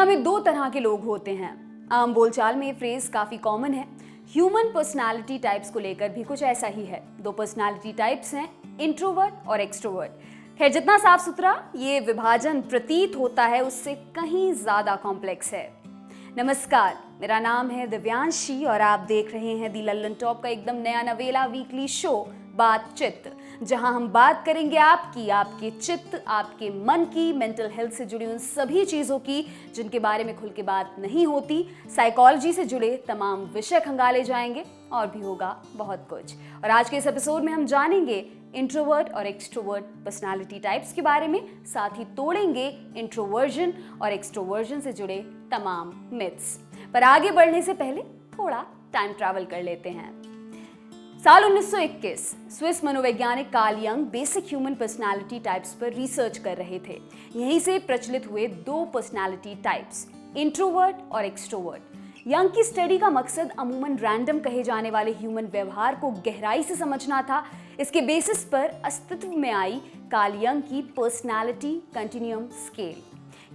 दुनिया में दो तरह के लोग होते हैं। आम बोलचाल में ये फ्रेज काफी कॉमन है। ह्यूमन पर्सनालिटी टाइप्स को लेकर भी कुछ ऐसा ही है। दो पर्सनालिटी टाइप्स हैं, इंट्रोवर्ट और एक्सट्रोवर्ट। खैर, जितना साफ सुथरा ये विभाजन प्रतीत होता है उससे कहीं ज्यादा कॉम्प्लेक्स है। नमस्कार, मेरा नाम है दिव्यांशी और आप देख रहे हैं दी लल्लन टॉप का एकदम नया नवेला वीकली शो बातचित, जहां हम बात करेंगे आपके चित्त, आपके मन की, मेंटल हेल्थ से जुड़ी उन सभी चीज़ों की जिनके बारे में खुल के बात नहीं होती। साइकोलॉजी से जुड़े तमाम विषय खंगाले जाएंगे और भी होगा बहुत कुछ। और आज के इस एपिसोड में हम जानेंगे इंट्रोवर्ट और एक्सट्रोवर्ट पर्सनालिटी टाइप्स के बारे में, साथ ही तोड़ेंगे इंट्रोवर्जन और एक्सट्रोवर्जन से जुड़े तमाम मिथ्स। पर आगे बढ़ने से पहले थोड़ा टाइम ट्रैवल कर लेते हैं। साल 1921 स्विस मनोवैज्ञानिक Carl Jung basic human personality types पर रिसर्च कर रहे थे। यहीं से प्रचलित हुए दो पर्सनालिटी टाइप्स, इंट्रोवर्ट और एक्सट्रोवर्ट। यंग की स्टडी का मकसद अमूमन रैंडम कहे जाने वाले ह्यूमन व्यवहार को गहराई से समझना था। इसके बेसिस पर अस्तित्व में आई कार्ल यंग की पर्सनालिटी कंटिन्यूम स्केल।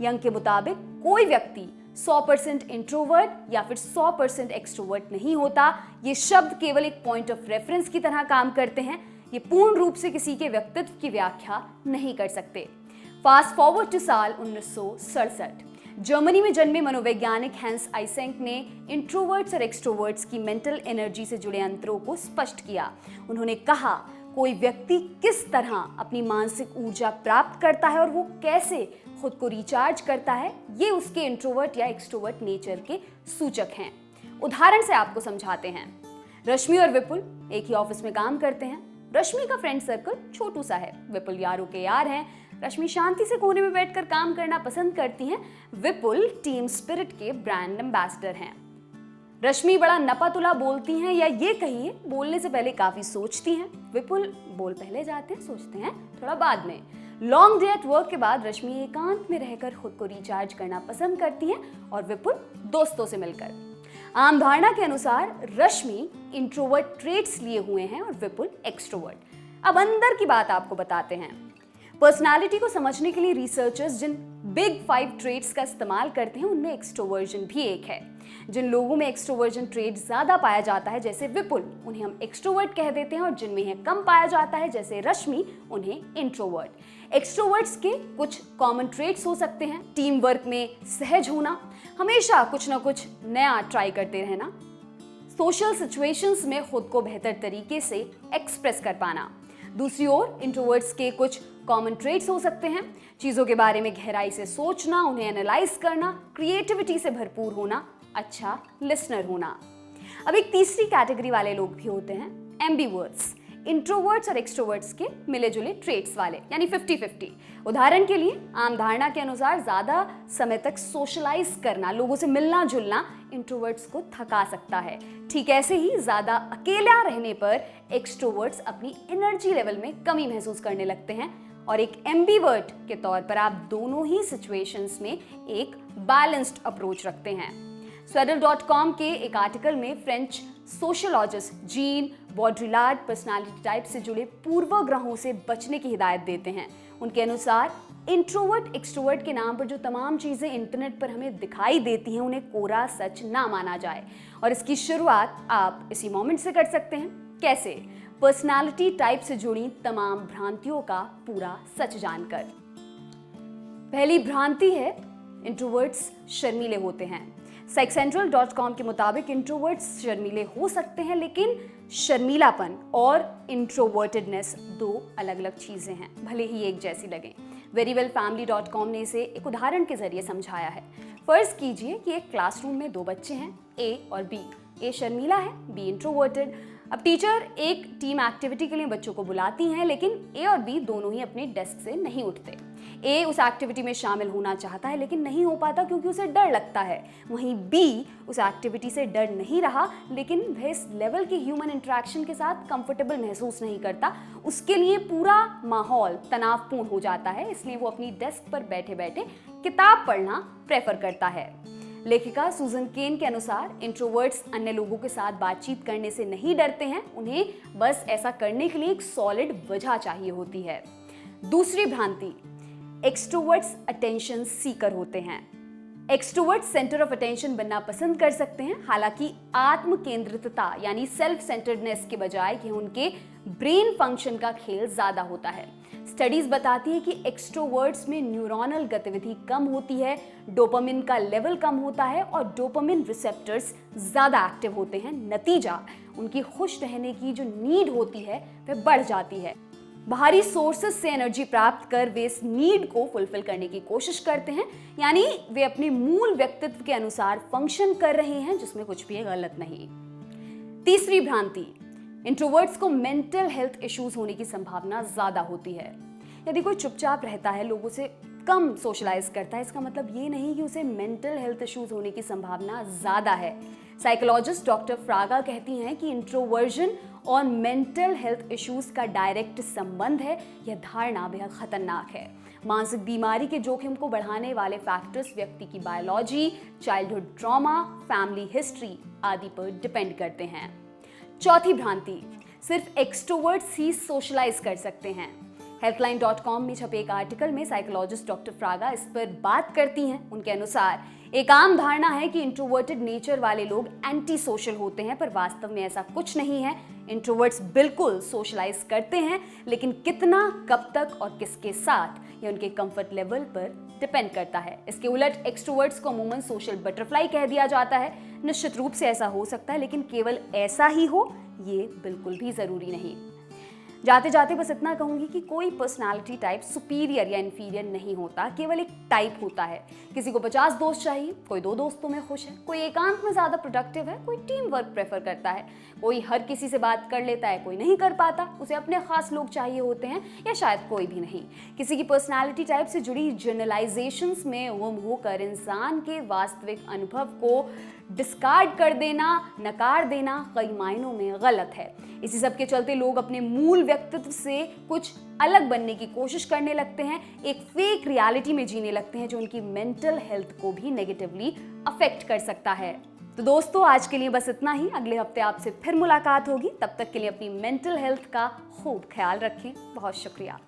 यंग के मुताबिक कोई व्यक्ति 100% इंट्रोवर्ट या फिर 100% एक्सट्रोवर्ट नहीं होता। ये शब्द केवल एक पॉइंट ऑफ रेफरेंस की तरह काम करते हैं। ये पूर्ण रूप से किसी के व्यक्तित्व की व्याख्या नहीं कर सकते। फास्ट फॉरवर्ड टू साल 1967, जर्मनी में जन्मे मनोवैज्ञानिक हैंस आइसेंक ने इंट्रोवर्ट्स और एक्सट्रोवर्ट्स की मेंटल एनर्जी से जुड़े अंतरों को स्पष्ट किया। उन्होंने कहा, कोई व्यक्ति किस तरह अपनी मानसिक ऊर्जा प्राप्त करता है और वो कैसे खुद को रिचार्ज करता है, ये उसके इंट्रोवर्ट या एक्सट्रोवर्ट नेचर के सूचक हैं। उदाहरण से आपको समझाते हैं। रश्मि और विपुल एक ही ऑफिस में काम करते हैं। रश्मि का फ्रेंड सर्कल छोटू सा है, विपुल यारों के यार हैं। रश्मि शांति से कोने में बैठकर काम करना पसंद करती हैं। विपुल टीम स्पिरिट के ब्रांड एम्बेसडर हैं। रश्मि बड़ा नपा-तुला बोलती हैं, या ये कहिए बोलने से पहले काफी सोचती हैं। विपुल बोल पहले जाते हैं, सोचते हैं थोड़ा बाद में। लॉन्ग डे एट वर्क के बाद रश्मि एकांत में रहकर खुद को रिचार्ज करना पसंद करती हैं और विपुल दोस्तों से मिलकर। आम धारणा के अनुसार रश्मि इंट्रोवर्ट ट्रेट्स लिए हुए हैं और विपुल एक्सट्रोवर्ट। अब अंदर की बात आपको बताते हैं। पर्सनालिटी को समझने के लिए रिसर्चर्स जिन बिग 5 ट्रेट्स का इस्तेमाल करते हैं उनमें एक्सट्रोवर्जन भी एक है। जिन लोगों में एक्सट्रोवर्जन ट्रेट ज्यादा पाया जाता है जैसे विपुल, उन्हें हम एक्सट्रोवर्ट कह देते हैं, और जिनमें यह कम पाया जाता है जैसे रश्मि, उन्हें इंट्रोवर्ट। एक्सट्रोवर्ट्स के कुछ कॉमन ट्रेट्स हो सकते हैं, टीम वर्क में सहज होना, हमेशा कुछ ना कुछ नया ट्राई करते रहना, सोशल सिचुएशंस में खुद को बेहतर तरीके से एक्सप्रेस कर पाना। दूसरी ओर इंट्रोवर्ट्स के कुछ कॉमन ट्रेट्स हो सकते हैं, चीज़ों के बारे में गहराई से सोचना, उन्हें एनालाइज करना, क्रिएटिविटी से भरपूर होना, अच्छा लिसनर होना। अब एक तीसरी कैटेगरी वाले लोग भी होते हैं, एम्बिवर्ट्स, इंट्रोवर्ट्स और एक्सट्रोवर्ट्स के मिले जुले ट्रेट्स वाले, यानी 50-50। उदाहरण के लिए आम धारणा के अनुसार ज्यादा समय तक सोशलाइज करना, लोगों से मिलना जुलना इंट्रोवर्ट्स को थका सकता है। ठीक ऐसे ही ज्यादा अकेला रहने पर एक्सट्रोवर्ट्स अपनी एनर्जी लेवल में कमी महसूस करने लगते हैं। और एक एम्बिवर्ट के तौर पर आप दोनों ही सिचुएशंस में एक बैलेंस्ड अप्रोच रखते हैं। Swedel.com के एक आर्टिकल में French sociologist Jean Baudrillard personality type से जुड़े पूर्वग्रहों से बचने की हिदायत देते हैं। उनके अनुसार इंट्रोवर्ट एक्सट्रोवर्ट के नाम पर जो तमाम चीजें इंटरनेट पर हमें दिखाई देती हैं उन्हें कोरा सच ना माना जाए। और इसकी शुरुआत आप इसी मोमेंट से कर सकते हैं। कैसे? पर्सनालिटी टाइप से जुड़ी तमाम भ्रांतियों का पूरा सच जानकर। पहली भ्रांति है, इंट्रोवर्ट्स शर्मीले होते हैं। Psychcentral.com के मुताबिक इंट्रोवर्ट्स शर्मीले हो सकते हैं, लेकिन शर्मीलापन और इंट्रोवर्टेडनेस दो अलग अलग चीजें हैं, भले ही एक जैसी लगें। verywellfamily.com ने इसे एक उदाहरण के जरिए समझाया है। फर्ज कीजिए कि एक क्लासरूम में दो बच्चे हैं, ए और बी। ए शर्मीला है, बी इंट्रोवर्टेड। अब टीचर एक टीम एक्टिविटी के लिए बच्चों को बुलाती हैं, लेकिन ए और बी दोनों ही अपने डेस्क से नहीं उठते। ए उस एक्टिविटी में शामिल होना चाहता है लेकिन नहीं हो पाता क्योंकि उसे डर लगता है। वहीं बी उस एक्टिविटी से डर नहीं रहा, लेकिन वह इस लेवल के ह्यूमन इंटरेक्शन के साथ कंफर्टेबल महसूस नहीं करता। उसके लिए पूरा माहौल तनावपूर्ण हो जाता है, इसलिए वो अपनी डेस्क पर बैठे बैठे किताब पढ़ना प्रेफर करता है। लेखिका सूजन केन के अनुसार इंट्रोवर्ट्स अन्य लोगों के साथ बातचीत करने से नहीं डरते हैं, उन्हें बस ऐसा करने के लिए एक सॉलिड वजह चाहिए होती है। दूसरी भ्रांति, एक्सट्रोवर्ट्स अटेंशन सीकर होते हैं। एक्सट्रोवर्ट सेंटर ऑफ अटेंशन बनना पसंद कर सकते हैं, हालांकि आत्म केंद्रितता यानी सेल्फ सेंटर्डनेस के बजाय कि उनके ब्रेन फंक्शन का खेल ज्यादा होता है। स्टडीज बताती है कि एक्सट्रोवर्ट्स में न्यूरॉनल गतिविधि कम होती है, डोपामिन का लेवल कम होता है और डोपामिन रिसेप्टर्स ज्यादा एक्टिव होते हैं। नतीजा, उनकी खुश रहने की जो नीड होती है वह बढ़ जाती है। बाहरी सोर्सेस से एनर्जी प्राप्त कर वे इस नीड को फुलफिल करने की कोशिश करते हैं, यानी वे अपने मूल व्यक्तित्व के अनुसार फंक्शन कर रहे हैं, जिसमें कुछ भी गलत नहीं। तीसरी भ्रांति, इंट्रोवर्ट्स को मेंटल हेल्थ इश्यूज होने की संभावना ज्यादा होती है। यदि कोई चुपचाप रहता है, लोगों से कम सोशलाइज करता है, इसका मतलब ये नहीं कि उसे मेंटल हेल्थ इश्यूज होने की संभावना ज्यादा है। साइकोलॉजिस्ट डॉक्टर फ्रागा कहती हैं कि इंट्रोवर्जन और मेंटल हेल्थ इश्यूज का डायरेक्ट संबंध है। यह धारणा बेहद खतरनाक है। मानसिक बीमारी के जोखिम को बढ़ाने वाले फैक्टर्स व्यक्ति की biology, childhood trauma, family history आदि पर डिपेंड करते हैं। चौथी भ्रांति, सिर्फ एक्सट्रोवर्ट्स ही सोशलाइज कर सकते हैं। हेल्पलाइन.com में छपे एक आर्टिकल में साइकोलॉजिस्ट डॉक्टर फ्रागा इस पर बात करती हैं। उनके अनुसार एक आम धारणा है कि इंट्रोवर्टेड नेचर वाले लोग एंटी सोशल होते हैं, पर वास्तव में ऐसा कुछ नहीं है। इंट्रोवर्ट्स बिल्कुल सोशलाइज करते हैं, लेकिन कितना, कब तक और किसके साथ, यह उनके कंफर्ट लेवल पर डिपेंड करता है। इसके उलट एक्सट्रोवर्ट्स को अमूमन सोशल बटरफ्लाई कह दिया जाता है। निश्चित रूप से ऐसा हो सकता है, लेकिन केवल ऐसा ही हो ये बिल्कुल भी जरूरी नहीं। जाते जाते बस इतना कहूंगी कि कोई पर्सनालिटी टाइप सुपीरियर या इन्फीरियर नहीं होता, केवल एक टाइप होता है। किसी को 50 दोस्त चाहिए, कोई 2 दोस्तों में खुश है, कोई एकांत में ज्यादा प्रोडक्टिव है, कोई टीम वर्क प्रेफर करता है, कोई हर किसी से बात कर लेता है, कोई नहीं कर पाता, उसे अपने खास लोग चाहिए होते हैं, या शायद कोई भी नहीं। किसी की पर्सनालिटी टाइप से जुड़ी जनरलाइजेशंस में गुम होकर इंसान के वास्तविक अनुभव को डिस्कार्ड कर देना, नकार देना कई मायनों में गलत है। इसी सब के चलते लोग अपने मूल व्यक्तित्व से कुछ अलग बनने की कोशिश करने लगते हैं, एक फेक रियलिटी में जीने लगते हैं जो उनकी मेंटल हेल्थ को भी नेगेटिवली अफेक्ट कर सकता है। तो दोस्तों, आज के लिए बस इतना ही। अगले हफ्ते आपसे फिर मुलाकात होगी। तब तक के लिए अपनी मेंटल हेल्थ का खूब ख्याल रखें। बहुत शुक्रिया।